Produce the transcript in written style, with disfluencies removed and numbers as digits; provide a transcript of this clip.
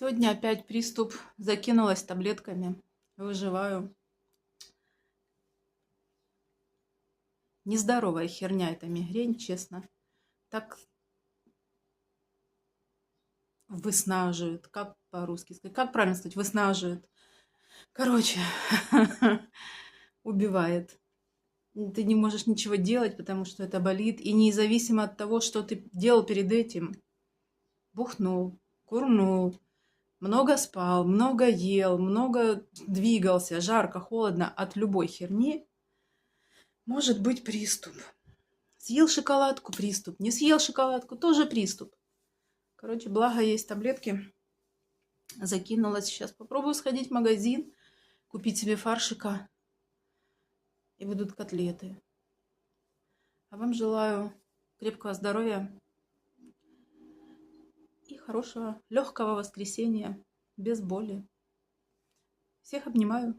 Сегодня опять приступ. Закинулась таблетками. Выживаю. Нездоровая херня эта мигрень, честно. Так выснаживает. Как по-русски сказать? Как правильно сказать? Выснаживает. Короче, убивает. Ты не можешь ничего делать, потому что это болит. И независимо от того, что ты делал перед этим. Бухнул, курнул, много спал, много ел, много двигался, жарко, холодно. От любой херни может быть приступ. Съел шоколадку — приступ. Не съел шоколадку — тоже приступ. Короче, благо есть таблетки. Закинулась. Сейчас попробую сходить в магазин, купить себе фаршика. И будут котлеты. А вам желаю крепкого здоровья и хорошего, легкого воскресенья, без боли. Всех обнимаю.